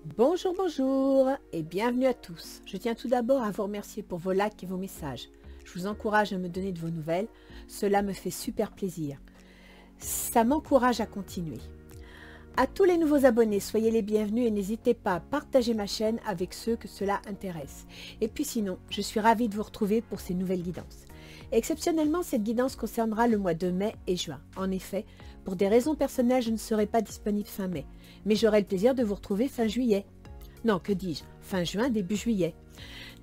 Bonjour, bonjour et bienvenue à tous. Je tiens tout d'abord à vous remercier pour vos likes et vos messages. Je vous encourage à me donner de vos nouvelles. Cela me fait super plaisir. Ça m'encourage à continuer. À tous les nouveaux abonnés, soyez les bienvenus et n'hésitez pas à partager ma chaîne avec ceux que cela intéresse. Et puis sinon, je suis ravie de vous retrouver pour ces nouvelles guidances. Exceptionnellement, cette guidance concernera le mois de mai et juin. En effet, pour des raisons personnelles, je ne serai pas disponible fin mai, mais j'aurai le plaisir de vous retrouver fin juillet. Non, que dis-je, fin juin, début juillet.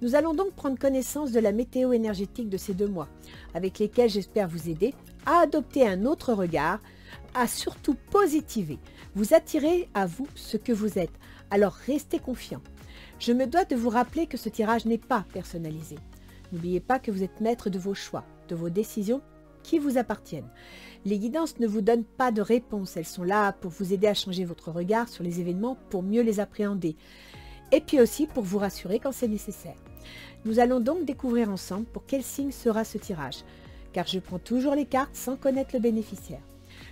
Nous allons donc prendre connaissance de la météo énergétique de ces 2 mois, avec lesquels j'espère vous aider à adopter un autre regard, à surtout positiver, vous attirer à vous ce que vous êtes. Alors restez confiants. Je me dois de vous rappeler que ce tirage n'est pas personnalisé. N'oubliez pas que vous êtes maître de vos choix, de vos décisions qui vous appartiennent. Les guidances ne vous donnent pas de réponse, elles sont là pour vous aider à changer votre regard sur les événements pour mieux les appréhender. Et puis aussi pour vous rassurer quand c'est nécessaire. Nous allons donc découvrir ensemble pour quel signe sera ce tirage, car je prends toujours les cartes sans connaître le bénéficiaire.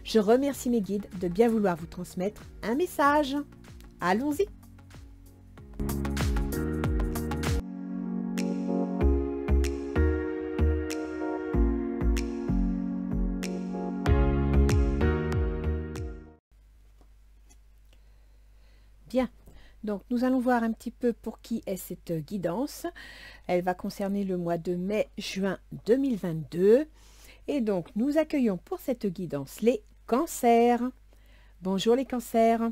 Je remercie mes guides de bien vouloir vous transmettre un message. Allons-y! Bien, donc nous allons voir un petit peu pour qui est cette guidance. Elle va concerner le mois de mai-juin 2022. Et donc nous accueillons pour cette guidance les cancers. Bonjour les cancers.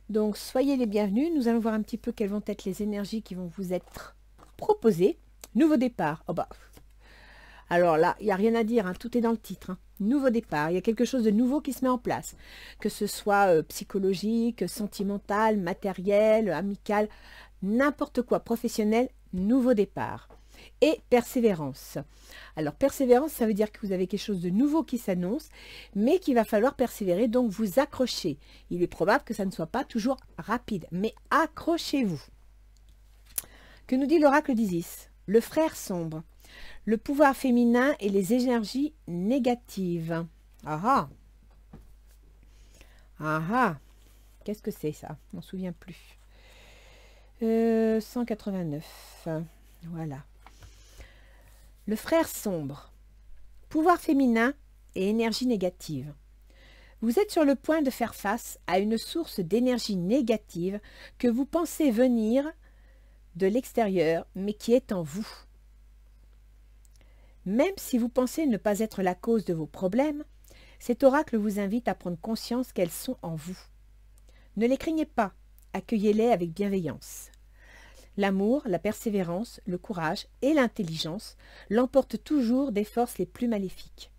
Donc soyez les bienvenus. Nous allons voir un petit peu quelles vont être les énergies qui vont vous être proposées. Nouveau départ. Oh bah. Alors là, il n'y a rien à dire, hein, tout est dans le titre. Hein. Nouveau départ, il y a quelque chose de nouveau qui se met en place. Que ce soit psychologique, sentimental, matériel, amical, n'importe quoi, professionnel, nouveau départ. Et persévérance. Alors persévérance, ça veut dire que vous avez quelque chose de nouveau qui s'annonce, mais qu'il va falloir persévérer, donc vous accrochez. Il est probable que ça ne soit pas toujours rapide, mais accrochez-vous. Que nous dit l'oracle d'Isis? Le frère sombre. Le pouvoir féminin et les énergies négatives. Ah ah. Ah ah. Qu'est-ce que c'est ça? Je m'en souviens plus. 189. Voilà. Le frère sombre. Pouvoir féminin et énergie négative. Vous êtes sur le point de faire face à une source d'énergie négative que vous pensez venir de l'extérieur, mais qui est en vous. Même si vous pensez ne pas être la cause de vos problèmes, cet oracle vous invite à prendre conscience qu'elles sont en vous. Ne les craignez pas, accueillez-les avec bienveillance. L'amour, la persévérance, le courage et l'intelligence l'emportent toujours des forces les plus maléfiques.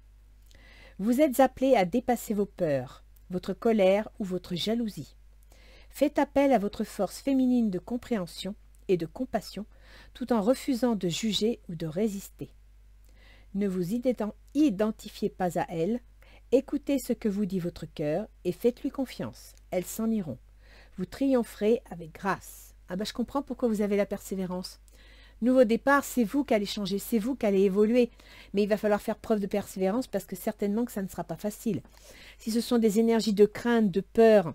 Vous êtes appelé à dépasser vos peurs, votre colère ou votre jalousie. Faites appel à votre force féminine de compréhension et de compassion tout en refusant de juger ou de résister. Ne vous identifiez pas à elles, écoutez ce que vous dit votre cœur et faites-lui confiance, elles s'en iront. Vous triompherez avec grâce. Ah ben je comprends pourquoi vous avez la persévérance. Nouveau départ, c'est vous qui allez changer, c'est vous qui allez évoluer. Mais il va falloir faire preuve de persévérance parce que certainement que ça ne sera pas facile. Si ce sont des énergies de crainte, de peur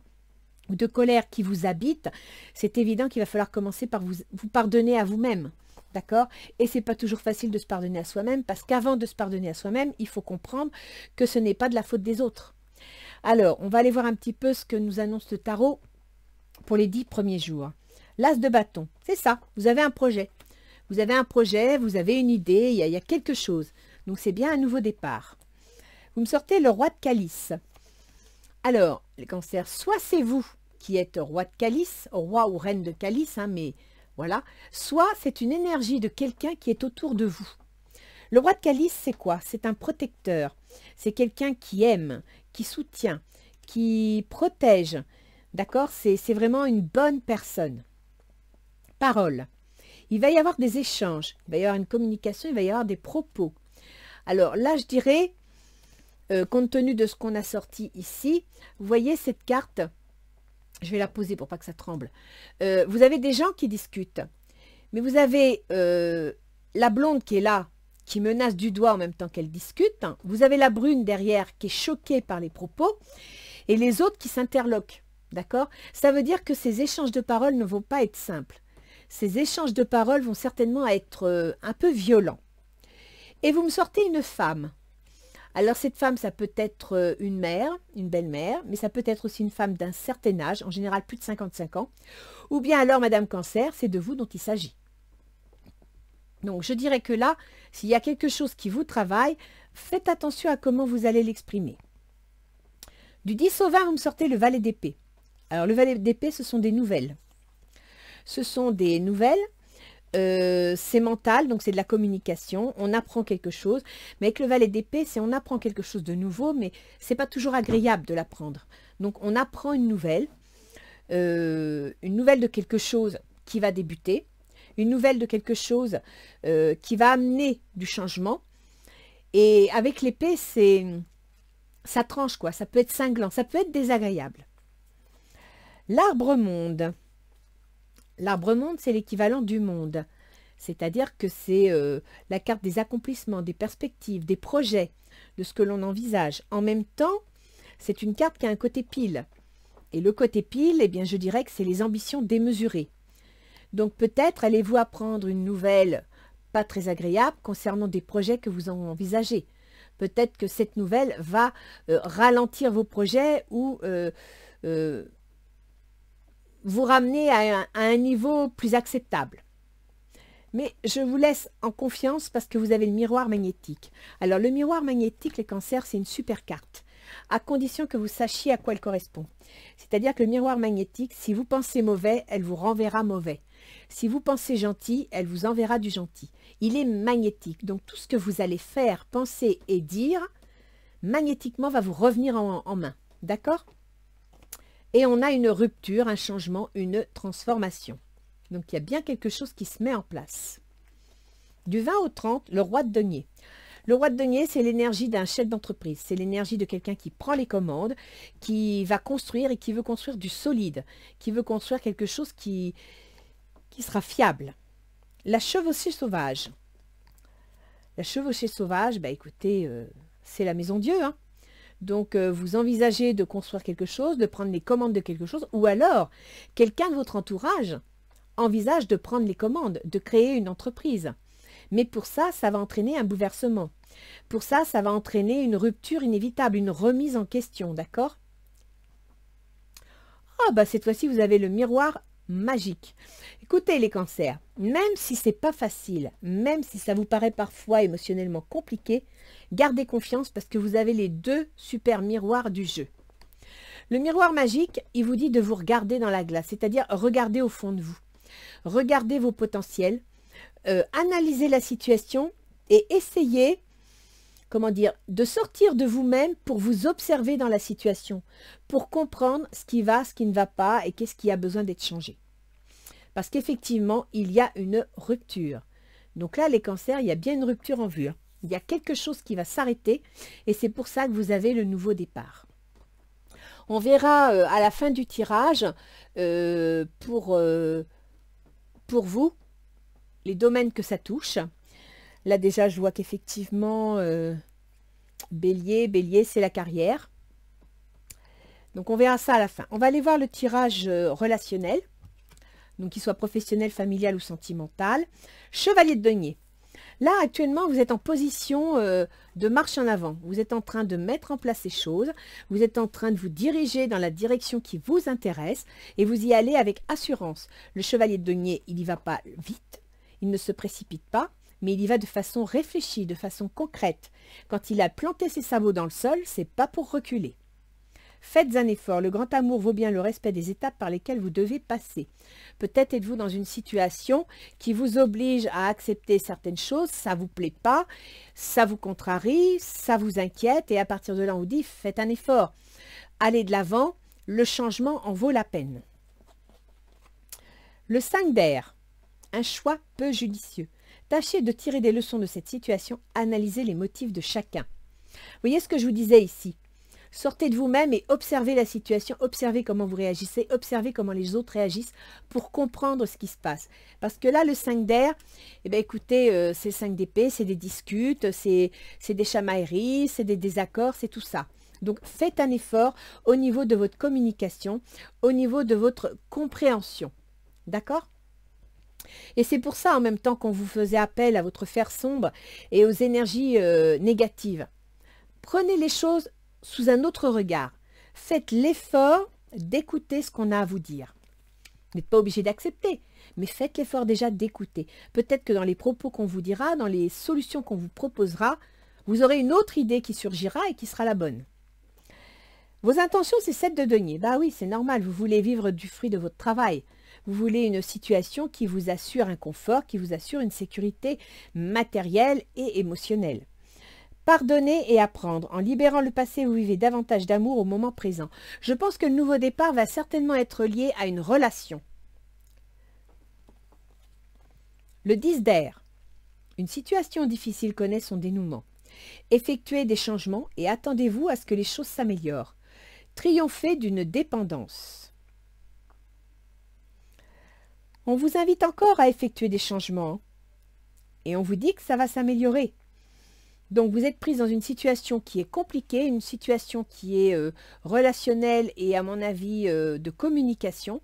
ou de colère qui vous habitent, c'est évident qu'il va falloir commencer par vous pardonner à vous-même. D'accord? Et c'est pas toujours facile de se pardonner à soi-même parce qu'avant de se pardonner à soi-même, il faut comprendre que ce n'est pas de la faute des autres. Alors, on va aller voir un petit peu ce que nous annonce le tarot pour les 10 premiers jours. L'as de bâton, c'est ça, vous avez un projet. Vous avez un projet, vous avez une idée, il y a quelque chose. Donc c'est bien un nouveau départ. Vous me sortez le roi de calice. Alors, les cancers, soit c'est vous qui êtes roi de calice, roi ou reine de calice, hein, mais voilà, soit c'est une énergie de quelqu'un qui est autour de vous. Le roi de calice, c'est quoi? C'est un protecteur, c'est quelqu'un qui aime, qui soutient, qui protège, d'accord? C'est vraiment une bonne personne. Parole. Il va y avoir des échanges, il va y avoir une communication, il va y avoir des propos. Alors là, je dirais, compte tenu de ce qu'on a sorti ici, vous voyez cette carte. Je vais la poser pour pas que ça tremble. Vous avez des gens qui discutent. Mais vous avez la blonde qui est là, qui menace du doigt en même temps qu'elle discute. Vous avez la brune derrière qui est choquée par les propos. Et les autres qui s'interloquent. D'accord? Ça veut dire que ces échanges de paroles ne vont pas être simples. Ces échanges de paroles vont certainement être un peu violents. Et vous me sortez une femme. Alors cette femme, ça peut être une mère, une belle-mère, mais ça peut être aussi une femme d'un certain âge, en général plus de 55 ans. Ou bien alors, Madame Cancer, c'est de vous dont il s'agit. Donc je dirais que là, s'il y a quelque chose qui vous travaille, faites attention à comment vous allez l'exprimer. Du 10 au 20, vous me sortez le valet d'épée. Alors le valet d'épée, ce sont des nouvelles. Ce sont des nouvelles, c'est mental, donc c'est de la communication, on apprend quelque chose. Mais avec le valet d'épée, c'est on apprend quelque chose de nouveau, mais c'est pas toujours agréable de l'apprendre. Donc on apprend une nouvelle de quelque chose qui va débuter, une nouvelle de quelque chose qui va amener du changement. Et avec l'épée, ça tranche quoi, ça peut être cinglant, ça peut être désagréable. L'arbre-monde. L'arbre-monde, c'est l'équivalent du monde. C'est-à-dire que c'est la carte des accomplissements, des perspectives, des projets, de ce que l'on envisage. En même temps, c'est une carte qui a un côté pile. Et le côté pile, eh bien, je dirais que c'est les ambitions démesurées. Donc peut-être allez-vous apprendre une nouvelle pas très agréable concernant des projets que vous envisagez. Peut-être que cette nouvelle va ralentir vos projets ou vous ramener à un niveau plus acceptable. Mais je vous laisse en confiance parce que vous avez le miroir magnétique. Alors le miroir magnétique, les cancers, c'est une super carte, à condition que vous sachiez à quoi elle correspond. C'est-à-dire que le miroir magnétique, si vous pensez mauvais, elle vous renverra mauvais. Si vous pensez gentil, elle vous enverra du gentil. Il est magnétique, donc tout ce que vous allez faire, penser et dire, magnétiquement va vous revenir en main. D'accord ? Et on a une rupture, un changement, une transformation. Donc il y a bien quelque chose qui se met en place. Du 20 au 30, le roi de denier. Le roi de denier, c'est l'énergie d'un chef d'entreprise. C'est l'énergie de quelqu'un qui prend les commandes, qui va construire et qui veut construire du solide, qui veut construire quelque chose qui sera fiable. La chevauchée sauvage. La chevauchée sauvage, bah écoutez, c'est la maison Dieu, hein. Donc, vous envisagez de construire quelque chose, de prendre les commandes de quelque chose, ou alors, quelqu'un de votre entourage envisage de prendre les commandes, de créer une entreprise. Mais pour ça, ça va entraîner un bouleversement. Pour ça, ça va entraîner une rupture inévitable, une remise en question, d'accord? Ah, bah cette fois-ci, vous avez le miroir magique. Écoutez les cancers, même si c'est pas facile, même si ça vous paraît parfois émotionnellement compliqué, gardez confiance parce que vous avez les deux super miroirs du jeu. Le miroir magique, il vous dit de vous regarder dans la glace, c'est-à-dire regarder au fond de vous. Regardez vos potentiels, analysez la situation et essayez, comment dire, de sortir de vous-même pour vous observer dans la situation, pour comprendre ce qui va, ce qui ne va pas et qu'est-ce qui a besoin d'être changé. Parce qu'effectivement, il y a une rupture. Donc là, les cancers, il y a bien une rupture en vue, hein. Il y a quelque chose qui va s'arrêter et c'est pour ça que vous avez le nouveau départ. On verra à la fin du tirage pour vous, les domaines que ça touche. Là déjà, je vois qu'effectivement, Bélier, c'est la carrière. Donc on verra ça à la fin. On va aller voir le tirage relationnel, donc qu'il soit professionnel, familial ou sentimental. Chevalier de denier. Là, actuellement, vous êtes en position de marche en avant. Vous êtes en train de mettre en place ces choses. Vous êtes en train de vous diriger dans la direction qui vous intéresse et vous y allez avec assurance. Le chevalier de denier, il n'y va pas vite, il ne se précipite pas, mais il y va de façon réfléchie, de façon concrète. Quand il a planté ses sabots dans le sol, c'est pas pour reculer. Faites un effort, le grand amour vaut bien le respect des étapes par lesquelles vous devez passer. Peut-être êtes-vous dans une situation qui vous oblige à accepter certaines choses, ça ne vous plaît pas, ça vous contrarie, ça vous inquiète, et à partir de là, on vous dit, faites un effort. Allez de l'avant, le changement en vaut la peine. Le 5 d'air, un choix peu judicieux. Tâchez de tirer des leçons de cette situation, analysez les motifs de chacun. Vous voyez ce que je vous disais ici? Sortez de vous-même et observez la situation, observez comment vous réagissez, observez comment les autres réagissent pour comprendre ce qui se passe. Parce que là, le 5 d'air, eh bien, écoutez, c'est le 5 d'épée, c'est des disputes, c'est des chamailleries, c'est des désaccords, c'est tout ça. Donc, faites un effort au niveau de votre communication, au niveau de votre compréhension. D'accord? Et c'est pour ça, en même temps qu'on vous faisait appel à votre fer sombre et aux énergies négatives. Prenez les choses sous un autre regard. Faites l'effort d'écouter ce qu'on a à vous dire. Vous n'êtes pas obligé d'accepter, mais faites l'effort déjà d'écouter. Peut-être que dans les propos qu'on vous dira, dans les solutions qu'on vous proposera, vous aurez une autre idée qui surgira et qui sera la bonne. Vos intentions, c'est 7 de denier. Bah oui, c'est normal, vous voulez vivre du fruit de votre travail. Vous voulez une situation qui vous assure un confort, qui vous assure une sécurité matérielle et émotionnelle. Pardonner et apprendre. En libérant le passé, vous vivez davantage d'amour au moment présent. Je pense que le nouveau départ va certainement être lié à une relation. Le 10 d'air. Une situation difficile connaît son dénouement. Effectuez des changements et attendez-vous à ce que les choses s'améliorent. Triomphez d'une dépendance. On vous invite encore à effectuer des changements et on vous dit que ça va s'améliorer. Donc vous êtes prise dans une situation qui est compliquée, une situation qui est relationnelle et à mon avis de communication.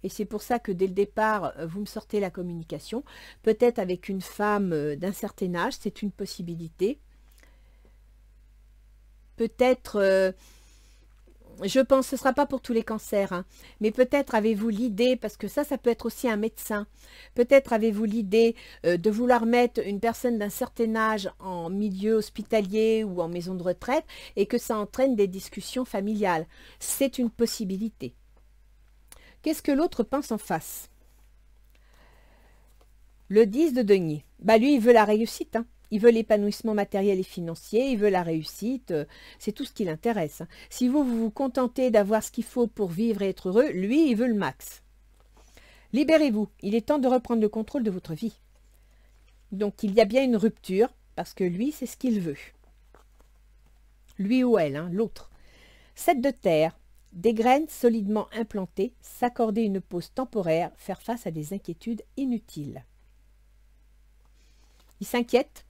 Et c'est pour ça que dès le départ, vous me sortez la communication. Peut-être avec une femme d'un certain âge, c'est une possibilité. Peut-être, je pense, ce ne sera pas pour tous les cancers, hein, mais peut-être avez-vous l'idée, parce que ça peut être aussi un médecin, peut-être avez-vous l'idée de vouloir mettre une personne d'un certain âge en milieu hospitalier ou en maison de retraite et que ça entraîne des discussions familiales. C'est une possibilité. Qu'est-ce que l'autre pense en face? Le 10 de denier. Bah lui, il veut la réussite, hein. Il veut l'épanouissement matériel et financier, il veut la réussite, c'est tout ce qui l'intéresse. Si vous vous contentez d'avoir ce qu'il faut pour vivre et être heureux, lui, il veut le max. Libérez-vous, il est temps de reprendre le contrôle de votre vie. Donc il y a bien une rupture, parce que lui, c'est ce qu'il veut. Lui ou elle, hein, l'autre. 7 de terre, des graines solidement implantées, s'accorder une pause temporaire, faire face à des inquiétudes inutiles. Il s'inquiète.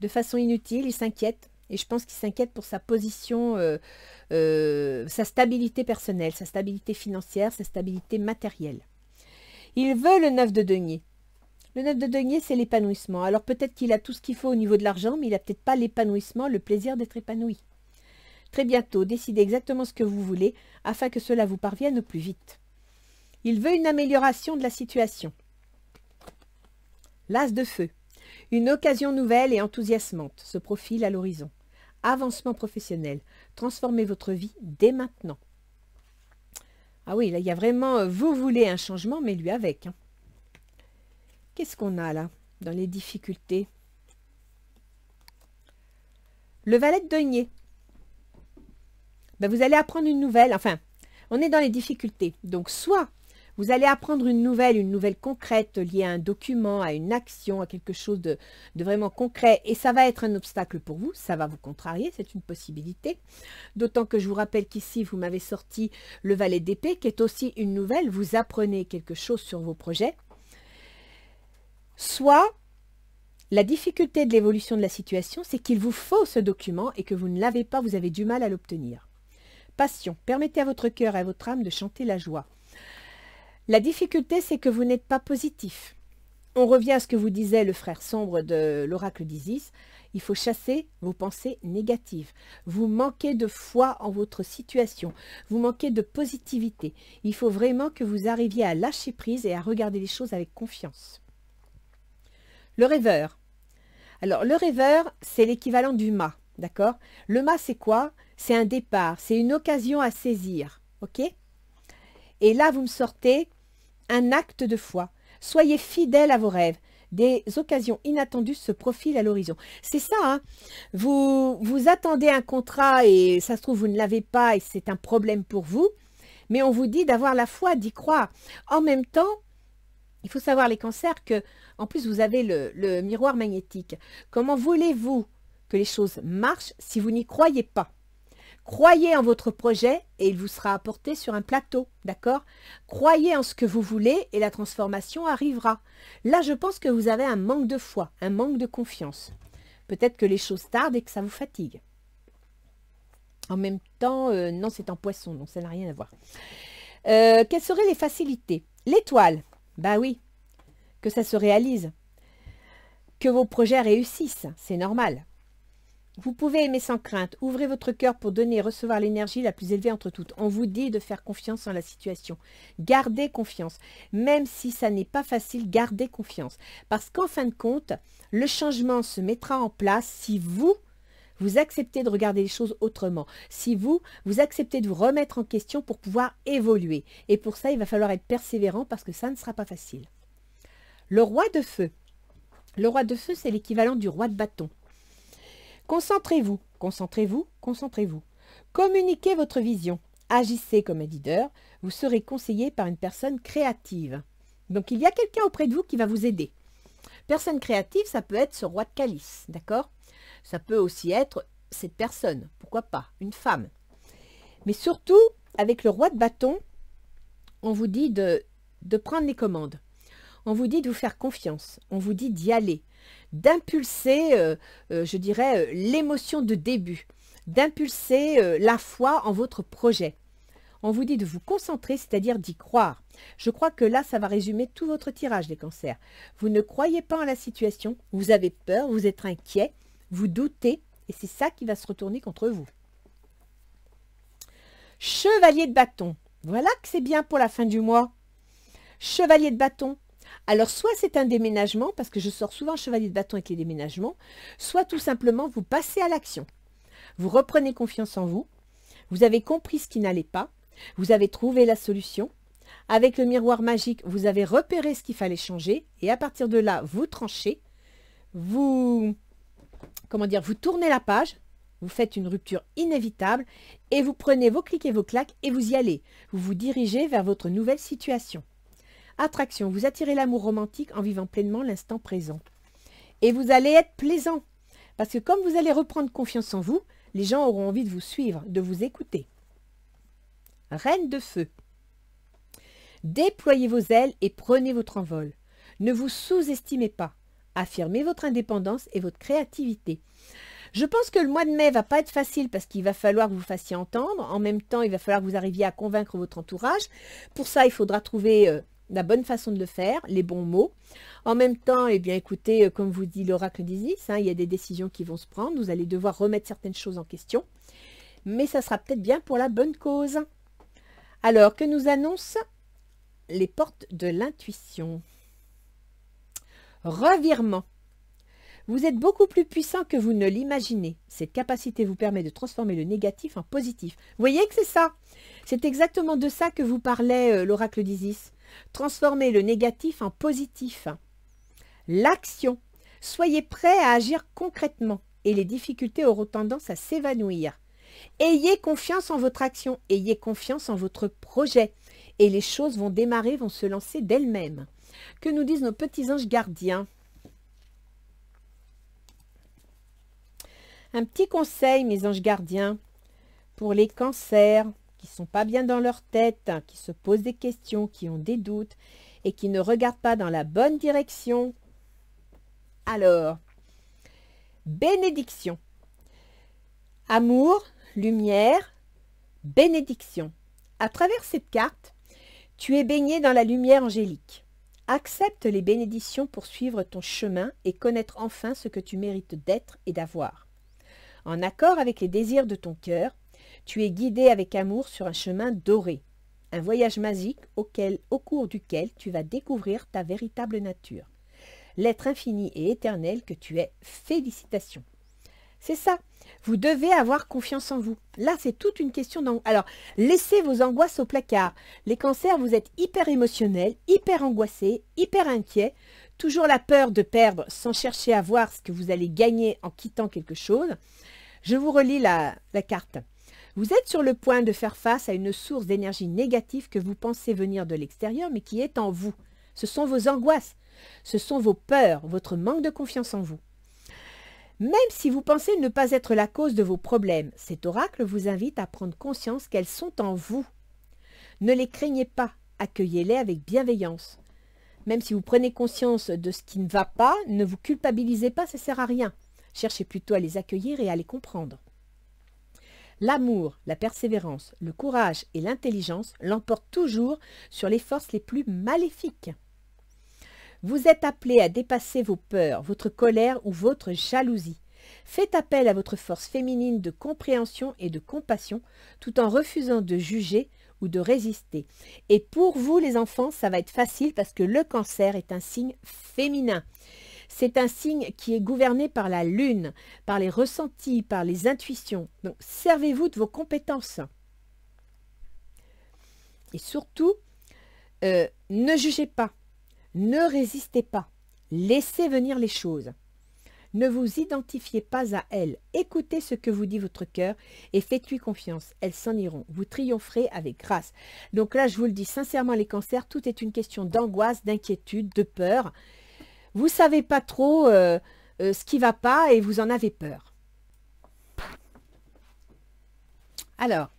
De façon inutile, il s'inquiète. Et je pense qu'il s'inquiète pour sa position, sa stabilité personnelle, sa stabilité financière, sa stabilité matérielle. Il veut le 9 de denier. Le 9 de denier, c'est l'épanouissement. Alors peut-être qu'il a tout ce qu'il faut au niveau de l'argent, mais il n'a peut-être pas l'épanouissement, le plaisir d'être épanoui. Très bientôt, décidez exactement ce que vous voulez afin que cela vous parvienne au plus vite. Il veut une amélioration de la situation. L'as de feu. Une occasion nouvelle et enthousiasmante se profile à l'horizon. Avancement professionnel. Transformez votre vie dès maintenant. Ah oui, là, il y a vraiment, vous voulez un changement, mais lui avec. Hein. Qu'est-ce qu'on a là, dans les difficultés? Le valet de denier. Ben, vous allez apprendre une nouvelle. Enfin, on est dans les difficultés. Donc, soit vous allez apprendre une nouvelle concrète liée à un document, à une action, à quelque chose de vraiment concret. Et ça va être un obstacle pour vous, ça va vous contrarier, c'est une possibilité. D'autant que je vous rappelle qu'ici, vous m'avez sorti le valet d'épée, qui est aussi une nouvelle. Vous apprenez quelque chose sur vos projets. Soit, la difficulté de l'évolution de la situation, c'est qu'il vous faut ce document et que vous ne l'avez pas, vous avez du mal à l'obtenir. Passion, permettez à votre cœur et à votre âme de chanter la joie. La difficulté, c'est que vous n'êtes pas positif. On revient à ce que vous disait le frère sombre de l'oracle d'Isis. Il faut chasser vos pensées négatives. Vous manquez de foi en votre situation. Vous manquez de positivité. Il faut vraiment que vous arriviez à lâcher prise et à regarder les choses avec confiance. Le rêveur. Alors, le rêveur, c'est l'équivalent du mât, d'accord? Le mât, c'est quoi? C'est un départ, c'est une occasion à saisir, ok? Et là, vous me sortez un acte de foi. Soyez fidèle à vos rêves. Des occasions inattendues se profilent à l'horizon. C'est ça, hein? Vous attendez un contrat et ça se trouve, vous ne l'avez pas et c'est un problème pour vous. Mais on vous dit d'avoir la foi, d'y croire. En même temps, il faut savoir les cancers que, en plus, vous avez le miroir magnétique. Comment voulez-vous que les choses marchent si vous n'y croyez pas? Croyez en votre projet et il vous sera apporté sur un plateau, d'accord? Croyez en ce que vous voulez et la transformation arrivera. Là, je pense que vous avez un manque de foi, un manque de confiance. Peut-être que les choses tardent et que ça vous fatigue. En même temps, non, c'est en poisson, donc ça n'a rien à voir. Quelles seraient les facilités? L'étoile, bah oui, que ça se réalise, que vos projets réussissent, c'est normal. Vous pouvez aimer sans crainte, ouvrez votre cœur pour donner et recevoir l'énergie la plus élevée entre toutes. On vous dit de faire confiance en la situation. Gardez confiance, même si ça n'est pas facile, gardez confiance. Parce qu'en fin de compte, le changement se mettra en place si vous acceptez de regarder les choses autrement. Si vous acceptez de vous remettre en question pour pouvoir évoluer. Et pour ça, il va falloir être persévérant parce que ça ne sera pas facile. Le roi de feu. Le roi de feu, c'est l'équivalent du roi de bâton. Concentrez-vous, concentrez-vous, concentrez-vous. Communiquez votre vision. Agissez comme un leader. Vous serez conseillé par une personne créative. Donc, il y a quelqu'un auprès de vous qui va vous aider. Personne créative, ça peut être ce roi de calice, d'accord? Ça peut aussi être cette personne, pourquoi pas, une femme. Mais surtout, avec le roi de bâton, on vous dit de prendre les commandes. On vous dit de vous faire confiance. On vous dit d'y aller. D'impulser, je dirais, l'émotion de début. D'impulser la foi en votre projet. On vous dit de vous concentrer, c'est-à-dire d'y croire. Je crois que là, ça va résumer tout votre tirage, les cancers. Vous ne croyez pas en la situation, vous avez peur, vous êtes inquiet, vous doutez, et c'est ça qui va se retourner contre vous. Chevalier de bâton. Voilà que c'est bien pour la fin du mois. Chevalier de bâton. Alors, soit c'est un déménagement, parce que je sors souvent chevalier de bâton avec les déménagements, soit tout simplement vous passez à l'action. Vous reprenez confiance en vous, vous avez compris ce qui n'allait pas, vous avez trouvé la solution. Avec le miroir magique, vous avez repéré ce qu'il fallait changer, et à partir de là, vous tranchez, vous tournez la page, vous faites une rupture inévitable, et vous prenez vos clics et vos claques, et vous y allez. Vous vous dirigez vers votre nouvelle situation. Attraction, vous attirez l'amour romantique en vivant pleinement l'instant présent. Et vous allez être plaisant. Parce que comme vous allez reprendre confiance en vous, les gens auront envie de vous suivre, de vous écouter. Reine de feu. Déployez vos ailes et prenez votre envol. Ne vous sous-estimez pas. Affirmez votre indépendance et votre créativité. Je pense que le mois de mai va pas être facile parce qu'il va falloir que vous fassiez entendre. En même temps, il va falloir que vous arriviez à convaincre votre entourage. Pour ça, il faudra trouver la bonne façon de le faire, les bons mots. En même temps, eh bien, écoutez, comme vous dit l'oracle d'Isis, il y a des décisions qui vont se prendre. Vous allez devoir remettre certaines choses en question. Mais ça sera peut-être bien pour la bonne cause. Alors, que nous annoncent les portes de l'intuition? Revirement. Vous êtes beaucoup plus puissant que vous ne l'imaginez. Cette capacité vous permet de transformer le négatif en positif. Vous voyez que c'est ça? C'est exactement de ça que vous parlait l'oracle d'Isis. Transformer le négatif en positif. L'action. Soyez prêts à agir concrètement et les difficultés auront tendance à s'évanouir. Ayez confiance en votre action, ayez confiance en votre projet et les choses vont démarrer, vont se lancer d'elles-mêmes. Que nous disent nos petits anges gardiens? Un petit conseil, mes anges gardiens, pour les cancers qui ne sont pas bien dans leur tête, qui se posent des questions, qui ont des doutes et qui ne regardent pas dans la bonne direction. Alors, bénédiction. Amour, lumière, bénédiction. À travers cette carte, tu es baigné dans la lumière angélique. Accepte les bénédictions pour suivre ton chemin et connaître enfin ce que tu mérites d'être et d'avoir. En accord avec les désirs de ton cœur, tu es guidé avec amour sur un chemin doré, un voyage magique au cours duquel tu vas découvrir ta véritable nature, l'être infini et éternel que tu es. Félicitations. C'est ça, vous devez avoir confiance en vous. Là, c'est toute une question d'angoisse. Alors, laissez vos angoisses au placard. Les cancers, vous êtes hyper émotionnels, hyper angoissés, hyper inquiets, toujours la peur de perdre sans chercher à voir ce que vous allez gagner en quittant quelque chose. Je vous relis la carte. Vous êtes sur le point de faire face à une source d'énergie négative que vous pensez venir de l'extérieur, mais qui est en vous. Ce sont vos angoisses, ce sont vos peurs, votre manque de confiance en vous. Même si vous pensez ne pas être la cause de vos problèmes, cet oracle vous invite à prendre conscience qu'elles sont en vous. Ne les craignez pas, accueillez-les avec bienveillance. Même si vous prenez conscience de ce qui ne va pas, ne vous culpabilisez pas, ça ne sert à rien. Cherchez plutôt à les accueillir et à les comprendre. L'amour, la persévérance, le courage et l'intelligence l'emportent toujours sur les forces les plus maléfiques. Vous êtes appelé à dépasser vos peurs, votre colère ou votre jalousie. Faites appel à votre force féminine de compréhension et de compassion tout en refusant de juger ou de résister. Et pour vous les enfants, ça va être facile parce que le cancer est un signe féminin. C'est un signe qui est gouverné par la lune, par les ressentis, par les intuitions. Donc servez-vous de vos compétences. Et surtout, ne jugez pas, ne résistez pas, laissez venir les choses. Ne vous identifiez pas à elles. Écoutez ce que vous dit votre cœur et faites-lui confiance. Elles s'en iront. Vous triompherez avec grâce. Donc là, je vous le dis sincèrement, les cancers, tout est une question d'angoisse, d'inquiétude, de peur. Vous ne savez pas trop ce qui ne va pas et vous en avez peur. Alors,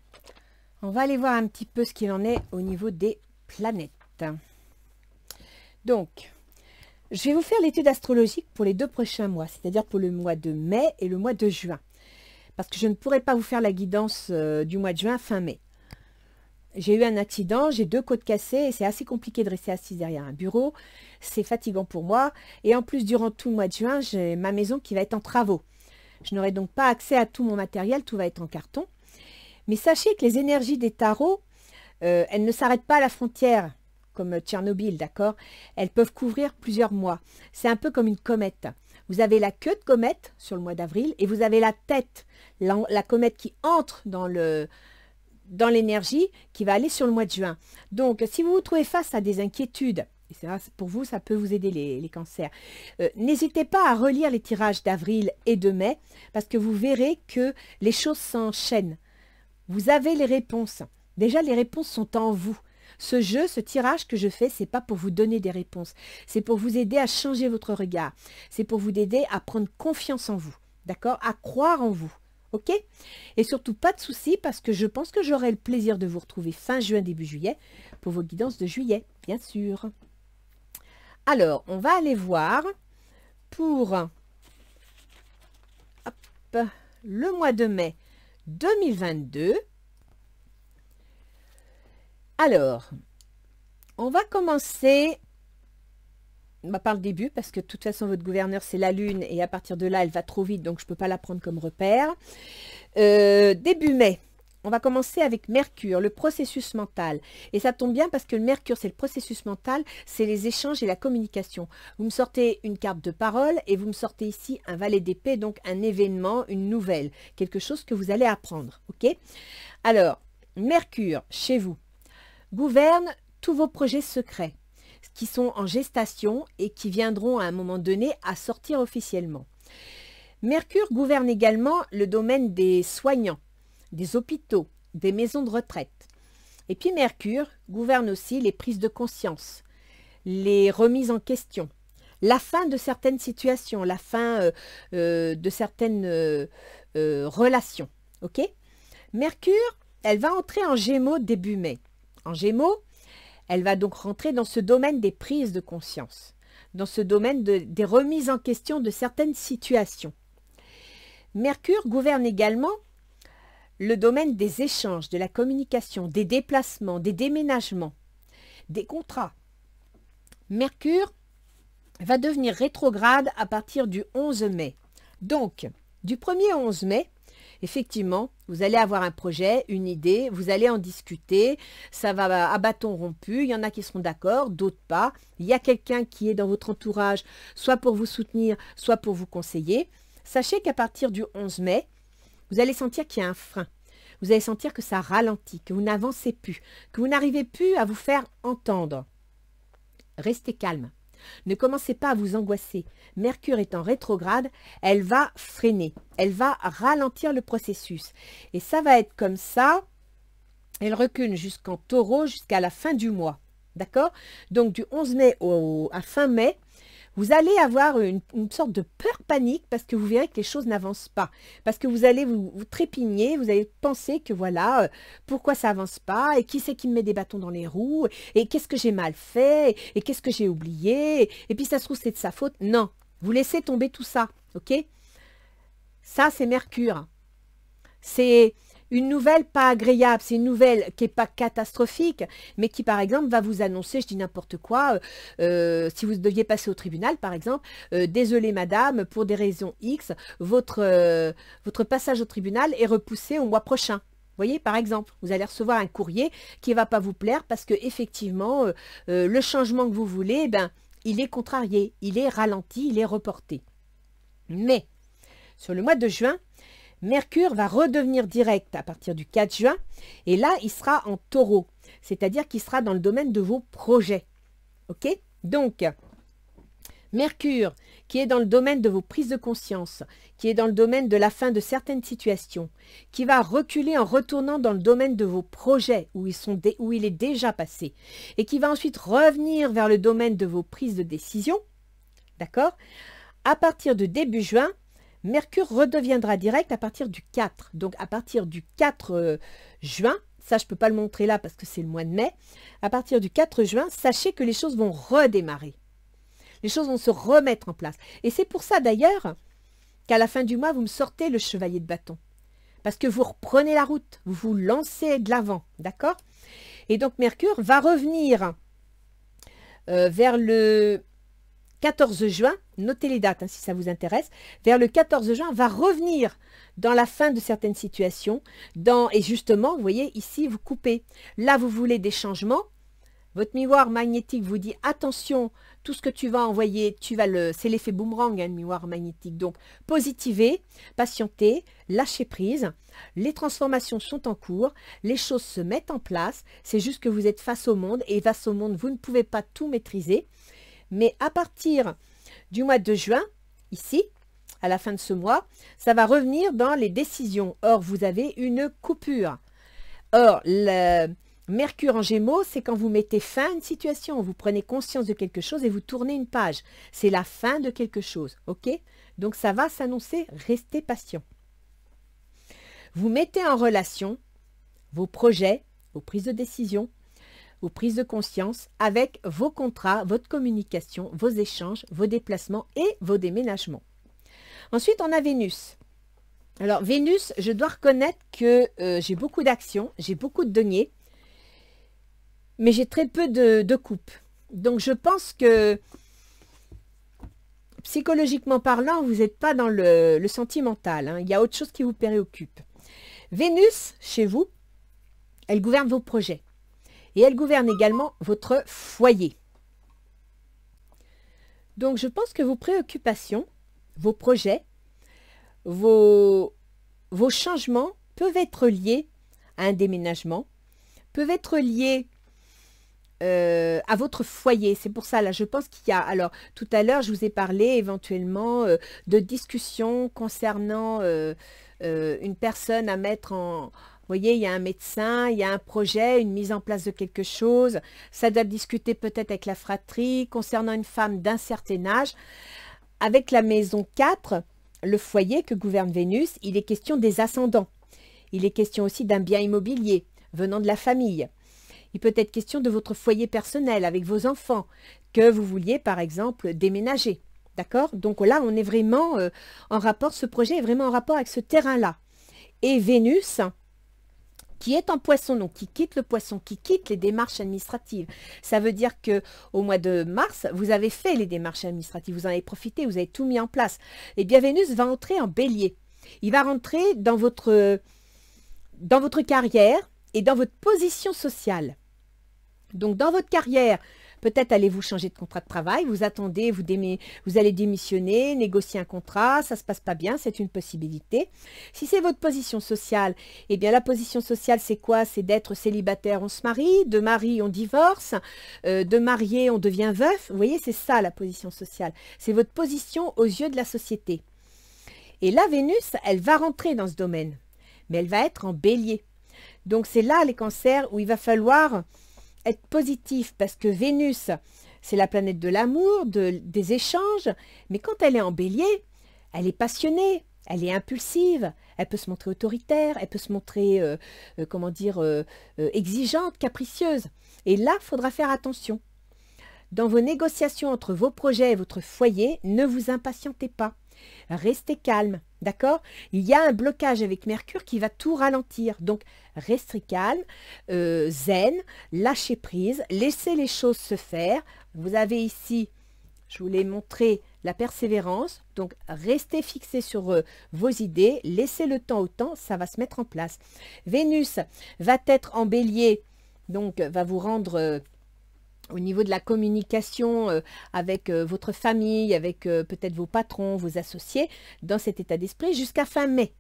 on va aller voir un petit peu ce qu'il en est au niveau des planètes. Donc, je vais vous faire l'étude astrologique pour les 2 prochains mois, c'est-à-dire pour le mois de mai et le mois de juin. Parce que je ne pourrai pas vous faire la guidance du mois de juin fin mai. J'ai eu un accident, j'ai 2 côtes cassées et c'est assez compliqué de rester assise derrière un bureau. C'est fatigant pour moi. Et en plus, durant tout le mois de juin, j'ai ma maison qui va être en travaux. Je n'aurai donc pas accès à tout mon matériel, tout va être en carton. Mais sachez que les énergies des tarots, elles ne s'arrêtent pas à la frontière, comme Tchernobyl, d'accord? Elles peuvent couvrir plusieurs mois. C'est un peu comme une comète. Vous avez la queue de comète sur le mois d'avril et vous avez la tête, la comète qui entre dans l'énergie qui va aller sur le mois de juin. Donc, si vous vous trouvez face à des inquiétudes, et pour vous, ça peut vous aider les cancers, n'hésitez pas à relire les tirages d'avril et de mai parce que vous verrez que les choses s'enchaînent. Vous avez les réponses. Déjà, les réponses sont en vous. Ce jeu, ce tirage que je fais, c'est pas pour vous donner des réponses. C'est pour vous aider à changer votre regard. C'est pour vous aider à prendre confiance en vous. D'accord? À croire en vous. Ok? Et surtout, pas de soucis parce que je pense que j'aurai le plaisir de vous retrouver fin juin, début juillet pour vos guidances de juillet, bien sûr. Alors, on va aller voir pour le mois de mai 2022. Alors, on va commencer par le début parce que de toute façon votre gouverneur c'est la lune et à partir de là elle va trop vite donc je ne peux pas la prendre comme repère. Début mai, on va commencer avec Mercure, le processus mental. Et ça tombe bien parce que le Mercure c'est le processus mental, c'est les échanges et la communication. Vous me sortez une carte de parole et vous me sortez ici un valet d'épée, donc un événement, une nouvelle, quelque chose que vous allez apprendre. Ok? Alors, Mercure chez vous gouverne tous vos projets secrets qui sont en gestation et qui viendront à un moment donné à sortir officiellement. Mercure gouverne également le domaine des soignants, des hôpitaux, des maisons de retraite. Et puis Mercure gouverne aussi les prises de conscience, les remises en question, la fin de certaines situations, la fin de certaines relations. Ok? Mercure, elle va entrer en Gémeaux début mai. En Gémeaux, elle va donc rentrer dans ce domaine des prises de conscience, dans ce domaine des remises en question de certaines situations. Mercure gouverne également le domaine des échanges, de la communication, des déplacements, des déménagements, des contrats. Mercure va devenir rétrograde à partir du 11 mai. Donc, du 1er au 11 mai, effectivement, vous allez avoir un projet, une idée, vous allez en discuter, ça va à bâton rompu, il y en a qui seront d'accord, d'autres pas. Il y a quelqu'un qui est dans votre entourage, soit pour vous soutenir, soit pour vous conseiller. Sachez qu'à partir du 11 mai, vous allez sentir qu'il y a un frein. Vous allez sentir que ça ralentit, que vous n'avancez plus, que vous n'arrivez plus à vous faire entendre. Restez calme. Ne commencez pas à vous angoisser. Mercure étant rétrograde, elle va freiner, elle va ralentir le processus. Et ça va être comme ça, elle recule jusqu'en Taureau, jusqu'à la fin du mois. D'accord? Donc du 11 mai à fin mai, vous allez avoir une sorte de peur panique parce que vous verrez que les choses n'avancent pas. Parce que vous allez vous trépigner, vous allez penser que voilà, pourquoi ça avance pas, et qui c'est qui me met des bâtons dans les roues, et qu'est-ce que j'ai mal fait, et qu'est-ce que j'ai oublié, et puis ça se trouve c'est de sa faute. Non, vous laissez tomber tout ça, ok? Ça c'est Mercure. C'est une nouvelle pas agréable, c'est une nouvelle qui n'est pas catastrophique, mais qui par exemple va vous annoncer, je dis n'importe quoi, si vous deviez passer au tribunal par exemple, désolé madame, pour des raisons X, votre passage au tribunal est repoussé au mois prochain. Vous voyez, par exemple, vous allez recevoir un courrier qui ne va pas vous plaire parce que effectivement, le changement que vous voulez, eh ben, il est contrarié, il est ralenti, il est reporté. Mais, sur le mois de juin, Mercure va redevenir direct à partir du 4 juin et là, il sera en taureau, c'est-à-dire qu'il sera dans le domaine de vos projets. Ok? Donc, Mercure, qui est dans le domaine de vos prises de conscience, qui est dans le domaine de la fin de certaines situations, qui va reculer en retournant dans le domaine de vos projets où il est déjà passé, et qui va ensuite revenir vers le domaine de vos prises de décision, d'accord? À partir de début juin, Mercure redeviendra direct à partir du 4. Donc à partir du 4 juin, ça je ne peux pas le montrer là parce que c'est le mois de mai, à partir du 4 juin, sachez que les choses vont redémarrer. Les choses vont se remettre en place. Et c'est pour ça d'ailleurs qu'à la fin du mois, vous me sortez le chevalier de bâton. Parce que vous reprenez la route, vous vous lancez de l'avant, d'accord? Et donc Mercure va revenir vers le 14 juin, notez les dates si ça vous intéresse, vers le 14 juin, va revenir dans la fin de certaines situations, et justement, vous voyez, ici, vous coupez. Là, vous voulez des changements. Votre miroir magnétique vous dit attention, tout ce que tu vas envoyer, c'est l'effet boomerang, hein, le miroir magnétique. Donc, positivez, patientez, lâchez prise. Les transformations sont en cours, les choses se mettent en place. C'est juste que vous êtes face au monde et face au monde, vous ne pouvez pas tout maîtriser. Mais à partir du mois de juin, ici, à la fin de ce mois, ça va revenir dans les décisions. Or, vous avez une coupure. Or, le Mercure en Gémeaux, c'est quand vous mettez fin à une situation, vous prenez conscience de quelque chose et vous tournez une page. C'est la fin de quelque chose, ok? Donc ça va s'annoncer, restez patient. Vous mettez en relation vos projets, vos prises de décision, vos prises de conscience avec vos contrats, votre communication, vos échanges, vos déplacements et vos déménagements. Ensuite, on a Vénus. Alors Vénus, je dois reconnaître que j'ai beaucoup d'actions, j'ai beaucoup de deniers, mais j'ai très peu de coupes. Donc, je pense que, psychologiquement parlant, vous n'êtes pas dans le sentimental. Hein. Il y a autre chose qui vous préoccupe. Vénus, chez vous, elle gouverne vos projets. Et elle gouverne également votre foyer. Donc, je pense que vos préoccupations, vos projets, vos changements peuvent être liés à un déménagement, peuvent être liés à votre foyer. C'est pour ça, là, je pense qu'il y a... Alors, tout à l'heure, je vous ai parlé éventuellement de discussions concernant une personne à mettre en... Vous voyez, il y a un médecin, il y a un projet, une mise en place de quelque chose. Ça doit discuter peut-être avec la fratrie concernant une femme d'un certain âge. Avec la maison 4, le foyer que gouverne Vénus, il est question des ascendants. Il est question aussi d'un bien immobilier venant de la famille. Il peut être question de votre foyer personnel avec vos enfants, que vous vouliez par exemple déménager. D'accord? Donc là, on est vraiment en rapport, ce projet est vraiment en rapport avec ce terrain-là. Et Vénus, qui est en poisson, donc qui quitte le poisson, qui quitte les démarches administratives. Ça veut dire qu'au mois de mars, vous avez fait les démarches administratives, vous en avez profité, vous avez tout mis en place. Et bien Vénus va entrer en bélier. Il va rentrer dans votre carrière et dans votre position sociale. Donc, dans votre carrière, peut-être allez-vous changer de contrat de travail, vous attendez, vous allez démissionner, négocier un contrat, ça ne se passe pas bien, c'est une possibilité. Si c'est votre position sociale, eh bien la position sociale, c'est quoi? C'est d'être célibataire, on se marie, de mari, on divorce, de marié, on devient veuf. Vous voyez, c'est ça la position sociale. C'est votre position aux yeux de la société. Et là, Vénus, elle va rentrer dans ce domaine, mais elle va être en bélier. Donc, c'est là les cancers où il va falloir être positif parce que Vénus, c'est la planète de l'amour, des échanges. Mais quand elle est en bélier, elle est passionnée, elle est impulsive, elle peut se montrer autoritaire, elle peut se montrer, exigeante, capricieuse. Et là, il faudra faire attention. Dans vos négociations entre vos projets et votre foyer, ne vous impatientez pas. Restez calme. D'accord? Il y a un blocage avec Mercure qui va tout ralentir. Donc, restez calme, zen, lâchez prise, laissez les choses se faire. Vous avez ici, je vous l'ai montré, la persévérance. Donc, restez fixé sur vos idées, laissez le temps au temps, ça va se mettre en place. Vénus va être en bélier, donc va vous rendre... au niveau de la communication avec votre famille, avec peut-être vos patrons, vos associés, dans cet état d'esprit jusqu'à fin mai.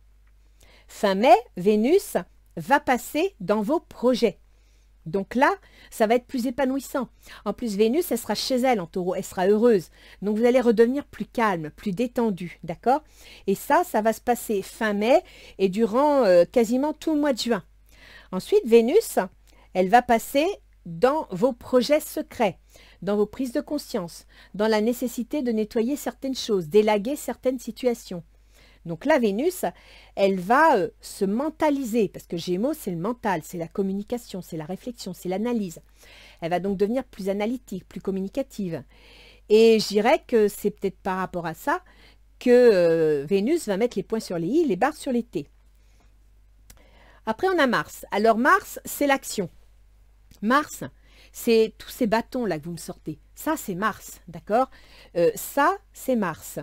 Fin mai, Vénus va passer dans vos projets. Donc là, ça va être plus épanouissant. En plus, Vénus, elle sera chez elle en taureau, elle sera heureuse. Donc vous allez redevenir plus calme, plus détendu, d'accord? Et ça va se passer fin mai et durant quasiment tout le mois de juin. Ensuite, Vénus, elle va passer dans vos projets secrets, dans vos prises de conscience, dans la nécessité de nettoyer certaines choses, d'élaguer certaines situations. Donc là, Vénus, elle va se mentaliser, parce que Gémeaux, c'est le mental, c'est la communication, c'est la réflexion, c'est l'analyse. Elle va donc devenir plus analytique, plus communicative. Et je dirais que c'est peut-être par rapport à ça que Vénus va mettre les points sur les i, les barres sur les t. Après, on a Mars. Alors Mars, c'est l'action. Mars, c'est tous ces bâtons-là que vous me sortez. Ça, c'est Mars, d'accord? Ça, c'est Mars.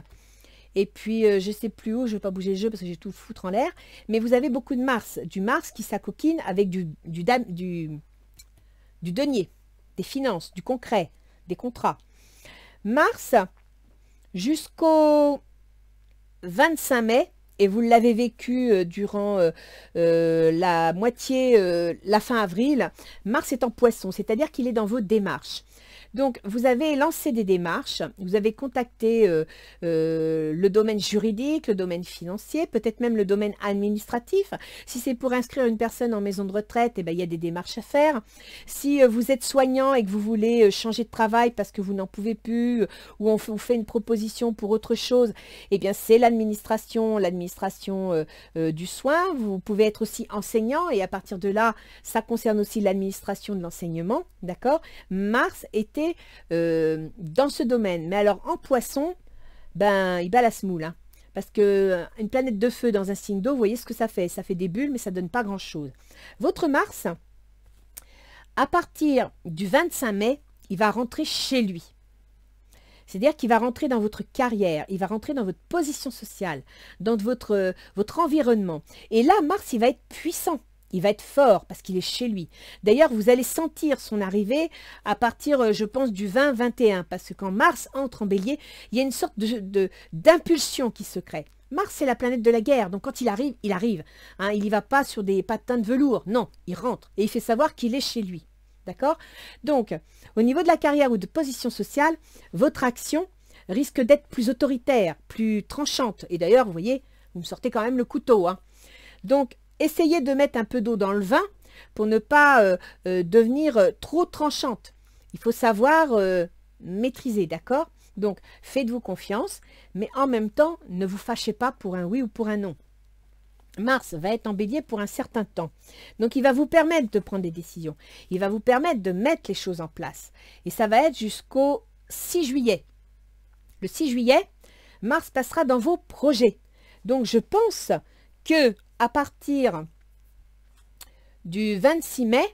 Et puis, je ne sais plus où, je ne vais pas bouger le jeu parce que j'ai tout foutre en l'air. Mais vous avez beaucoup de Mars. Du Mars qui s'acoquine avec du denier, des finances, du concret, des contrats. Mars, jusqu'au 25 mai, et vous l'avez vécu durant la moitié, la fin avril, Mars est en poisson, c'est-à-dire qu'il est dans vos démarches. Donc, vous avez lancé des démarches, vous avez contacté le domaine juridique, le domaine financier, peut-être même le domaine administratif. Si c'est pour inscrire une personne en maison de retraite, eh bien, il y a des démarches à faire. Si vous êtes soignant et que vous voulez changer de travail parce que vous n'en pouvez plus, ou on vous fait une proposition pour autre chose, eh bien, c'est l'administration du soin. Vous pouvez être aussi enseignant et à partir de là, ça concerne aussi l'administration de l'enseignement, d'accord? Mars était dans ce domaine. Mais alors, en poisson, ben, il bat la semoule. Hein, parce que une planète de feu dans un signe d'eau, vous voyez ce que ça fait. Ça fait des bulles, mais ça ne donne pas grand-chose. Votre Mars, à partir du 25 mai, il va rentrer chez lui. C'est-à-dire qu'il va rentrer dans votre carrière, il va rentrer dans votre position sociale, dans votre environnement. Et là, Mars, il va être puissant. Il va être fort parce qu'il est chez lui. D'ailleurs, vous allez sentir son arrivée à partir, je pense, du 20-21. Parce que quand Mars entre en bélier, il y a une sorte d'impulsion qui se crée. Mars, c'est la planète de la guerre. Donc, quand il arrive, il arrive. Hein, il n'y va pas sur des patins de velours. Non, il rentre. Et il fait savoir qu'il est chez lui. D'accord? Donc, au niveau de la carrière ou de position sociale, votre action risque d'être plus autoritaire, plus tranchante. Et d'ailleurs, vous voyez, vous me sortez quand même le couteau. Hein. Donc, essayez de mettre un peu d'eau dans le vin pour ne pas devenir trop tranchante. Il faut savoir maîtriser, d'accord? Donc, faites-vous confiance, mais en même temps, ne vous fâchez pas pour un oui ou pour un non. Mars va être en bélier pour un certain temps. Donc, il va vous permettre de prendre des décisions. Il va vous permettre de mettre les choses en place. Et ça va être jusqu'au 6 juillet. Le 6 juillet, Mars passera dans vos projets. Donc, je pense que à partir du 26 mai,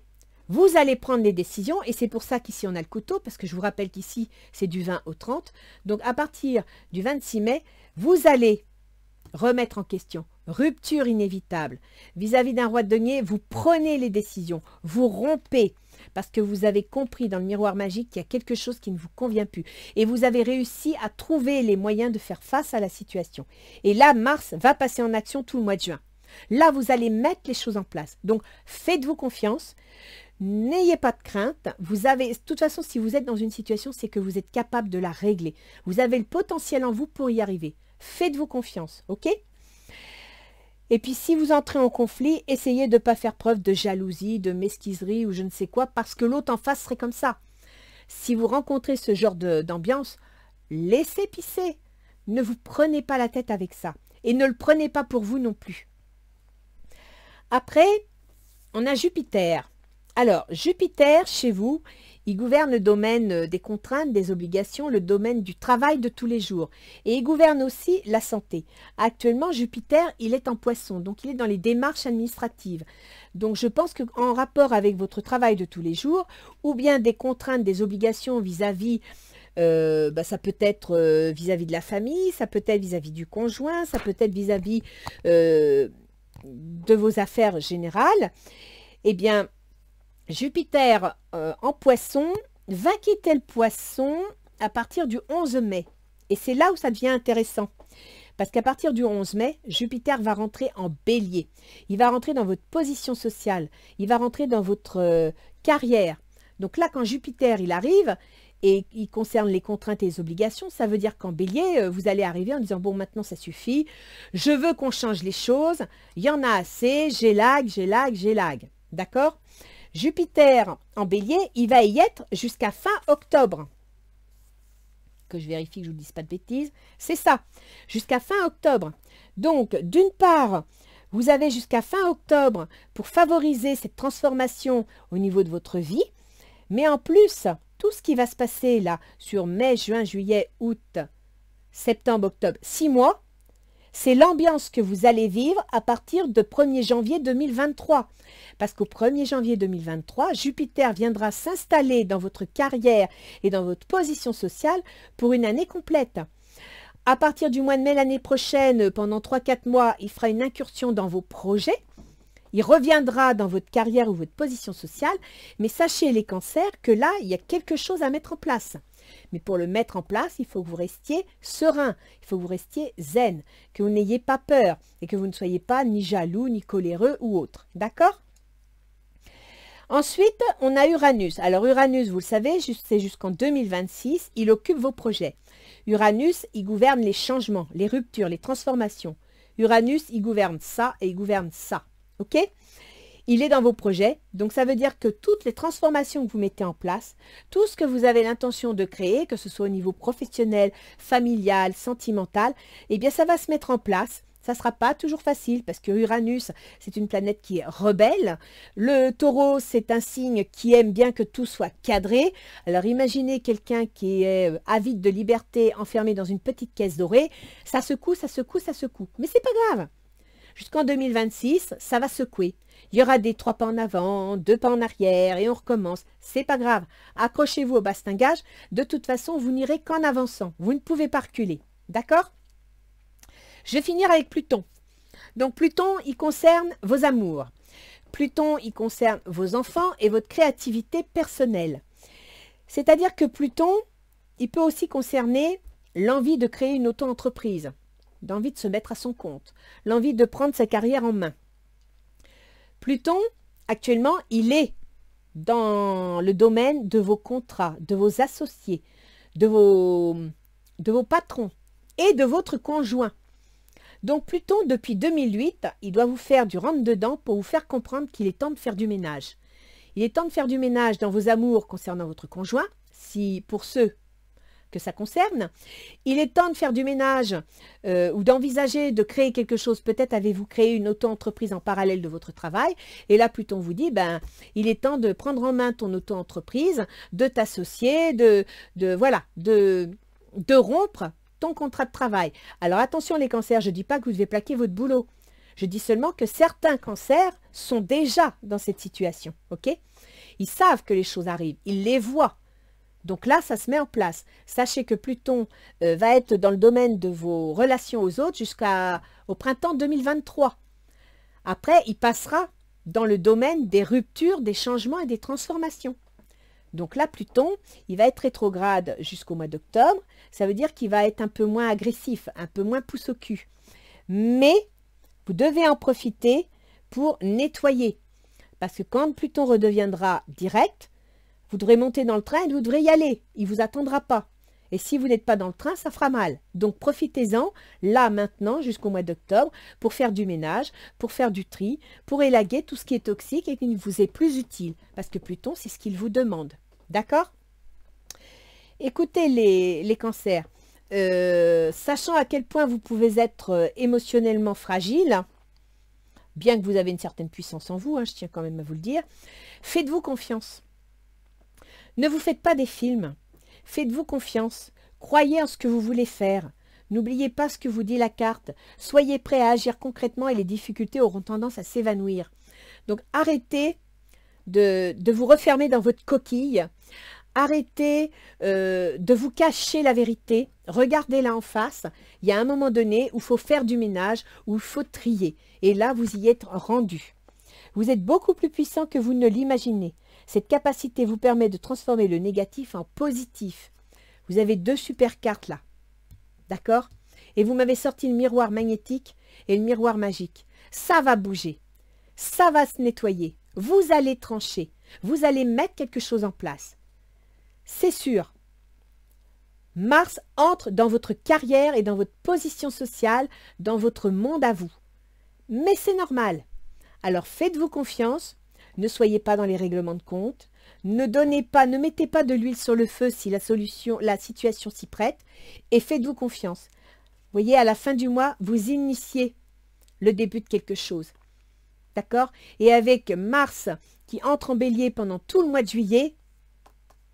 vous allez prendre des décisions et c'est pour ça qu'ici on a le couteau parce que je vous rappelle qu'ici c'est du 20 au 30. Donc à partir du 26 mai, vous allez remettre en question. Rupture inévitable. Vis-à-vis d'un roi de denier, vous prenez les décisions, vous rompez parce que vous avez compris dans le miroir magique qu'il y a quelque chose qui ne vous convient plus. Et vous avez réussi à trouver les moyens de faire face à la situation. Et là, Mars va passer en action tout le mois de juin. Là, vous allez mettre les choses en place. Donc, faites-vous confiance. N'ayez pas de crainte. Vous avez, de toute façon, si vous êtes dans une situation, c'est que vous êtes capable de la régler. Vous avez le potentiel en vous pour y arriver. Faites-vous confiance, ok? Et puis, si vous entrez en conflit, essayez de ne pas faire preuve de jalousie, de mesquiserie ou je ne sais quoi, parce que l'autre en face serait comme ça. Si vous rencontrez ce genre d'ambiance, laissez pisser. Ne vous prenez pas la tête avec ça. Et ne le prenez pas pour vous non plus. Après, on a Jupiter. Alors, Jupiter, chez vous, il gouverne le domaine des contraintes, des obligations, le domaine du travail de tous les jours. Et il gouverne aussi la santé. Actuellement, Jupiter, il est en Poisson, donc il est dans les démarches administratives. Donc je pense qu'en rapport avec votre travail de tous les jours, ou bien des contraintes, des obligations vis-à-vis, ça peut être vis-à-vis de la famille, ça peut être vis-à-vis du conjoint, ça peut être vis-à-vis de vos affaires générales, eh bien, Jupiter en Poisson va quitter le Poisson à partir du 11 mai. Et c'est là où ça devient intéressant. Parce qu'à partir du 11 mai, Jupiter va rentrer en Bélier. Il va rentrer dans votre position sociale. Il va rentrer dans votre carrière. Donc là, quand Jupiter il arrive et il concerne les contraintes et les obligations, ça veut dire qu'en Bélier, vous allez arriver en disant « Bon, maintenant, ça suffit. Je veux qu'on change les choses. Il y en a assez. J'ai lag, j'ai lag, j'ai lag. » D'accord ? Jupiter en Bélier, il va y être jusqu'à fin octobre. Que je vérifie que je ne vous dise pas de bêtises. C'est ça, jusqu'à fin octobre. Donc, d'une part, vous avez jusqu'à fin octobre pour favoriser cette transformation au niveau de votre vie. Mais en plus, tout ce qui va se passer là sur mai, juin, juillet, août, septembre, octobre, 6 mois, c'est l'ambiance que vous allez vivre à partir de 1er janvier 2023. Parce qu'au 1er janvier 2023, Jupiter viendra s'installer dans votre carrière et dans votre position sociale pour une année complète. À partir du mois de mai l'année prochaine, pendant 3-4 mois, il fera une incursion dans vos projets. Il reviendra dans votre carrière ou votre position sociale. Mais sachez les cancers que là, il y a quelque chose à mettre en place. Mais pour le mettre en place, il faut que vous restiez serein, il faut que vous restiez zen, que vous n'ayez pas peur et que vous ne soyez pas ni jaloux, ni coléreux ou autre. D'accord ? Ensuite, on a Uranus. Alors Uranus, vous le savez, c'est jusqu'en 2026, il occupe vos projets. Uranus, il gouverne les changements, les ruptures, les transformations. Uranus, il gouverne ça et il gouverne ça. Ok ? Il est dans vos projets, donc ça veut dire que toutes les transformations que vous mettez en place, tout ce que vous avez l'intention de créer, que ce soit au niveau professionnel, familial, sentimental, eh bien ça va se mettre en place. Ça ne sera pas toujours facile parce que Uranus, c'est une planète qui est rebelle. Le taureau, c'est un signe qui aime bien que tout soit cadré. Alors imaginez quelqu'un qui est avide de liberté, enfermé dans une petite caisse dorée. Ça secoue, ça secoue, ça secoue. Mais c'est pas grave. Jusqu'en 2026, ça va secouer. Il y aura des 3 pas en avant, 2 pas en arrière et on recommence. C'est pas grave. Accrochez-vous au bastingage. De toute façon, vous n'irez qu'en avançant. Vous ne pouvez pas reculer. D'accord ? Je vais finir avec Pluton. Donc Pluton, il concerne vos amours. Pluton, il concerne vos enfants et votre créativité personnelle. C'est-à-dire que Pluton, il peut aussi concerner l'envie de créer une auto-entreprise, l'envie de se mettre à son compte, l'envie de prendre sa carrière en main. Pluton, actuellement, il est dans le domaine de vos contrats, de vos associés, de vos patrons et de votre conjoint. Donc Pluton, depuis 2008, il doit vous faire du rentre-dedans pour vous faire comprendre qu'il est temps de faire du ménage. Il est temps de faire du ménage dans vos amours concernant votre conjoint, si pour ceux que ça concerne. Il est temps de faire du ménage ou d'envisager de créer quelque chose. Peut-être avez-vous créé une auto-entreprise en parallèle de votre travail. Et là, Pluton vous dit, il est temps de prendre en main ton auto-entreprise, de t'associer, de rompre ton contrat de travail. Alors attention les cancers, je ne dis pas que vous devez plaquer votre boulot. Je dis seulement que certains cancers sont déjà dans cette situation. Ok ? Ils savent que les choses arrivent, ils les voient. Donc là, ça se met en place. Sachez que Pluton va être dans le domaine de vos relations aux autres jusqu'au printemps 2023. Après, il passera dans le domaine des ruptures, des changements et des transformations. Donc là, Pluton, il va être rétrograde jusqu'au mois d'octobre. Ça veut dire qu'il va être un peu moins agressif, un peu moins pouce au cul. Mais vous devez en profiter pour nettoyer. Parce que quand Pluton redeviendra direct, vous devrez monter dans le train et vous devrez y aller. Il ne vous attendra pas. Et si vous n'êtes pas dans le train, ça fera mal. Donc profitez-en, là, maintenant, jusqu'au mois d'octobre, pour faire du ménage, pour faire du tri, pour élaguer tout ce qui est toxique et qui ne vous est plus utile. Parce que Pluton, c'est ce qu'il vous demande. D'accord ? Écoutez les cancers. Sachant à quel point vous pouvez être émotionnellement fragile, bien que vous avez une certaine puissance en vous, je tiens quand même à vous le dire, faites-vous confiance. Ne vous faites pas des films. Faites-vous confiance. Croyez en ce que vous voulez faire. N'oubliez pas ce que vous dit la carte. Soyez prêt à agir concrètement et les difficultés auront tendance à s'évanouir. Donc arrêtez de vous refermer dans votre coquille. Arrêtez de vous cacher la vérité. Regardez-la en face. Il y a un moment donné où il faut faire du ménage, où il faut trier. Et là, vous y êtes rendu. Vous êtes beaucoup plus puissant que vous ne l'imaginez. Cette capacité vous permet de transformer le négatif en positif. Vous avez 2 super cartes là. D'accord? Et vous m'avez sorti le miroir magnétique et le miroir magique. Ça va bouger. Ça va se nettoyer. Vous allez trancher. Vous allez mettre quelque chose en place. C'est sûr. Mars entre dans votre carrière et dans votre position sociale, dans votre monde à vous. Mais c'est normal. Alors faites-vous confiance. Ne soyez pas dans les règlements de compte. Ne mettez pas de l'huile sur le feu si la situation s'y prête. Et faites-vous confiance. Vous voyez, à la fin du mois, vous initiez le début de quelque chose. D'accord? Et avec Mars qui entre en bélier pendant tout le mois de juillet,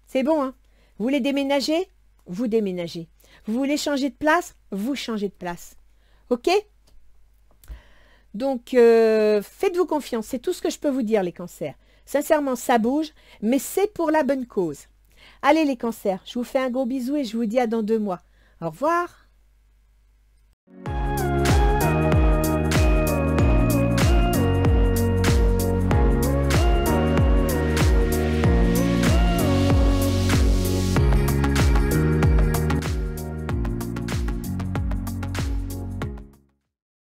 c'est bon, hein? Vous voulez déménager? Vous déménagez. Vous voulez changer de place? Vous changez de place. Ok? Donc, faites-vous confiance. C'est tout ce que je peux vous dire, les cancers. Sincèrement, ça bouge, mais c'est pour la bonne cause. Allez, les cancers, je vous fais un gros bisou et je vous dis à dans 2 mois. Au revoir.